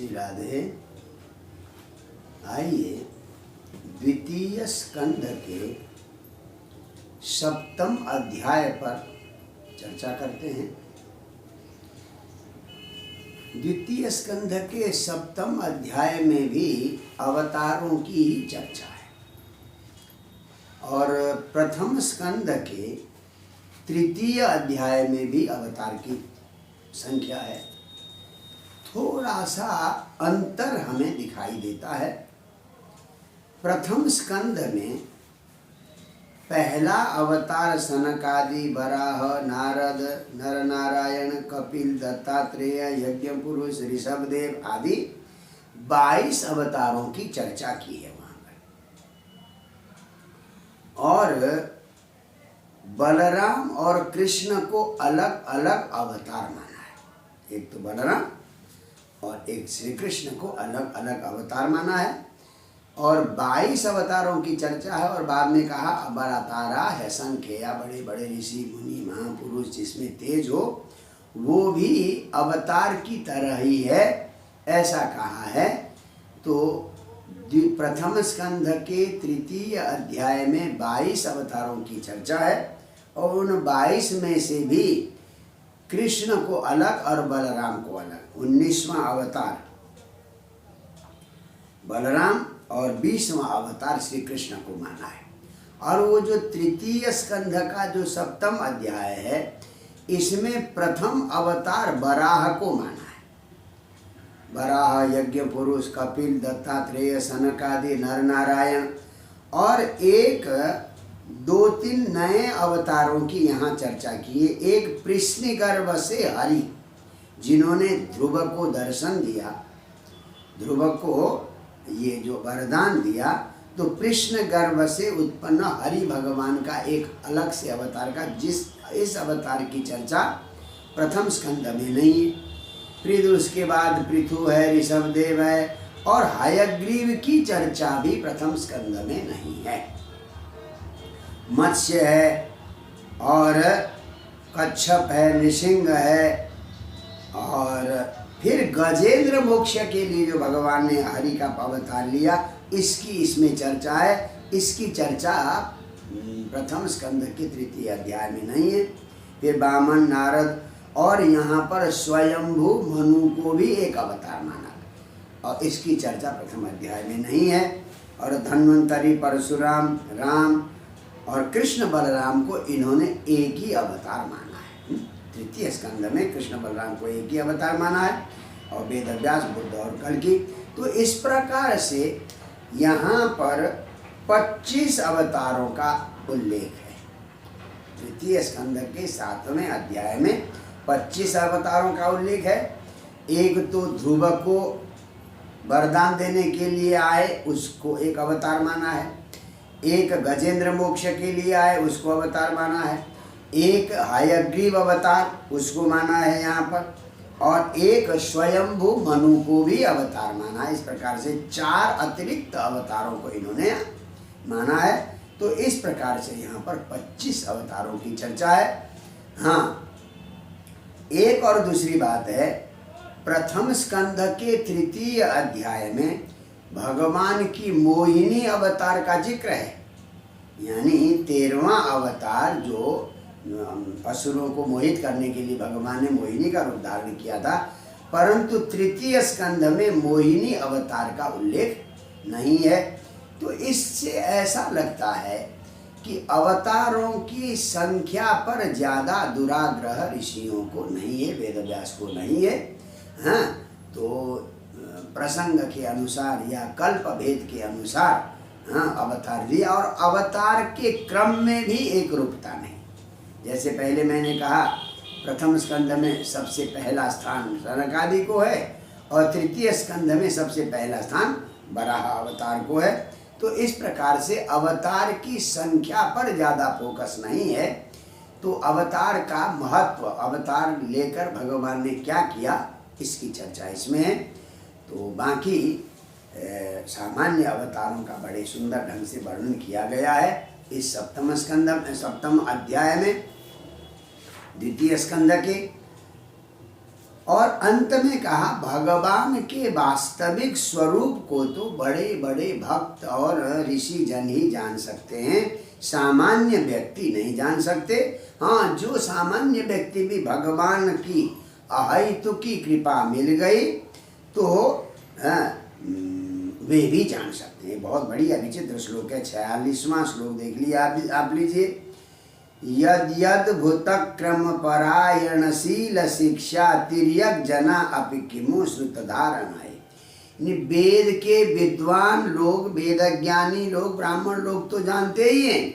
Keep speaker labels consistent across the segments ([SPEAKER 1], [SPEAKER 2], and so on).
[SPEAKER 1] श्री राधे। आइए द्वितीय स्कंध के सप्तम अध्याय पर चर्चा करते हैं। द्वितीय स्कंध के सप्तम अध्याय में भी अवतारों की ही चर्चा है और प्रथम स्कंध के तृतीय अध्याय में भी अवतार की संख्या है। थोड़ा सा अंतर हमें दिखाई देता है। प्रथम स्कंध में पहला अवतार सनकादि, वराह, नारद, नर नारायण, कपिल, दत्तात्रेय, यज्ञ पुरुष, ऋषभदेव आदि 22 अवतारों की चर्चा की है वहां पर। और बलराम और कृष्ण को अलग अलग अवतार माना है। एक तो बलराम और एक श्री कृष्ण को अलग अलग अवतार माना है और 22 अवतारों की चर्चा है। और बाद में कहा अवतारा है संख्य, या बड़े बड़े ऋषि मुनि महापुरुष जिसमें तेज हो वो भी अवतार की तरह ही है, ऐसा कहा है। तो प्रथम स्कंध के तृतीय अध्याय में 22 अवतारों की चर्चा है और उन 22 में से भी कृष्ण को अलग और बलराम को अलग 19वां अवतार बलराम और 20वां अवतार श्री कृष्ण को माना है। और वो जो तृतीय स्कंध का जो सप्तम अध्याय है इसमें प्रथम अवतार वराह को माना है। वराह, यज्ञ पुरुष, कपिल, दत्तात्रेय, सनकादि, नर नारायण और एक 2-3 नए अवतारों की यहाँ चर्चा की है। एक कृष्णगर्भ से हरि, जिन्होंने ध्रुव को दर्शन दिया, ध्रुव को ये जो वरदान दिया, तो कृष्ण गर्भ से उत्पन्न हरि भगवान का एक अलग से अवतार का इस अवतार की चर्चा प्रथम स्कंद में नहीं है। फिर उसके बाद पृथु है, ऋषभदेव है और हयग्रीव की चर्चा भी प्रथम स्कंद में नहीं है। मत्स्य है और कच्छप है, नृसिंह है और फिर गजेंद्र मोक्ष के लिए जो भगवान ने हरि का अवतार लिया, इसकी इसमें चर्चा है। इसकी चर्चा प्रथम स्कंद के तृतीय अध्याय में नहीं है। फिर वामन, नारद और यहाँ पर स्वयंभू मनु को भी एक अवतार माना और इसकी चर्चा प्रथम अध्याय में नहीं है। और धन्वंतरी, परशुराम, राम और कृष्ण बलराम को इन्होंने एक ही अवतार माना है। तृतीय स्कंद में कृष्ण बलराम को एक ही अवतार माना है और वेदव्यास, बुद्ध और कल्कि। तो इस प्रकार से यहाँ पर 25 अवतारों का उल्लेख है। तृतीय स्कंद के 7वें अध्याय में 25 अवतारों का उल्लेख है। एक तो ध्रुव को वरदान देने के लिए आए, उसको एक अवतार माना है। एक गजेंद्र मोक्ष के लिए आए, उसको अवतार माना है। एक हयग्रीव अवतार, उसको माना है यहाँ पर। और एक स्वयंभू मनु को भी अवतार माना है। इस प्रकार से 4 अतिरिक्त अवतारों को इन्होंने माना है। तो इस प्रकार से यहाँ पर 25 अवतारों की चर्चा है। हाँ, एक और दूसरी बात है, प्रथम स्कंध के तृतीय अध्याय में भगवान की मोहिनी अवतार का जिक्र है। यानी 13वां अवतार जो असुरों को मोहित करने के लिए भगवान ने मोहिनी का रूप धारण किया था, परंतु तृतीय स्कंध में मोहिनी अवतार का उल्लेख नहीं है। तो इससे ऐसा लगता है कि अवतारों की संख्या पर ज़्यादा दुराग्रह ऋषियों को नहीं है, वेदव्यास को नहीं है। हाँ, तो प्रसंग के अनुसार या कल्प भेद के अनुसार हाँ अवतार दिया। और अवतार के क्रम में भी एक रूपता नहीं। जैसे पहले मैंने कहा प्रथम स्कंद में सबसे पहला स्थान सनकादि को है और तृतीय स्कंद में सबसे पहला स्थान वराह अवतार को है। तो इस प्रकार से अवतार की संख्या पर ज़्यादा फोकस नहीं है। तो अवतार का महत्व, अवतार लेकर भगवान ने क्या किया, इसकी चर्चा इसमें है। तो बाकी सामान्य अवतारों का बड़े सुंदर ढंग से वर्णन किया गया है इस सप्तम अध्याय में, द्वितीय स्कंद के। और अंत में कहा भगवान के वास्तविक स्वरूप को तो बड़े बड़े भक्त और ऋषि जन ही जान सकते हैं, सामान्य व्यक्ति नहीं जान सकते। हाँ, जो सामान्य व्यक्ति भी भगवान की अहेतुकी कृपा मिल गई तो वे भी जान सकते हैं। बहुत बढ़िया विचित्र श्लोक है, 46वां श्लोक देख लिया आप लीजिए। यद यद भूतक्रम परायणशील शिक्षा तिर्यक जना अपि किमु श्रुत धारणाय। वेद के विद्वान लोग, वेदज्ञानी लोग, ब्राह्मण लोग तो जानते ही हैं,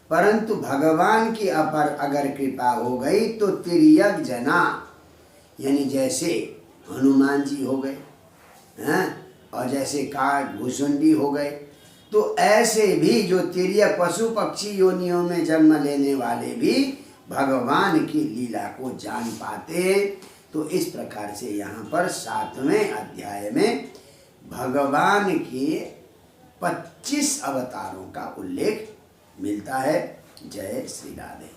[SPEAKER 1] परंतु भगवान की अपर अगर कृपा हो गई तो तिर्यक जना, यानी जैसे हनुमान जी हो गए हैं, और जैसे काग भूसुंडी हो गए, तो ऐसे भी जो तिर्यक पशु पक्षी योनियों में जन्म लेने वाले भी भगवान की लीला को जान पाते हैं। तो इस प्रकार से यहाँ पर 7वें अध्याय में भगवान के 25 अवतारों का उल्लेख मिलता है। जय श्री राधे।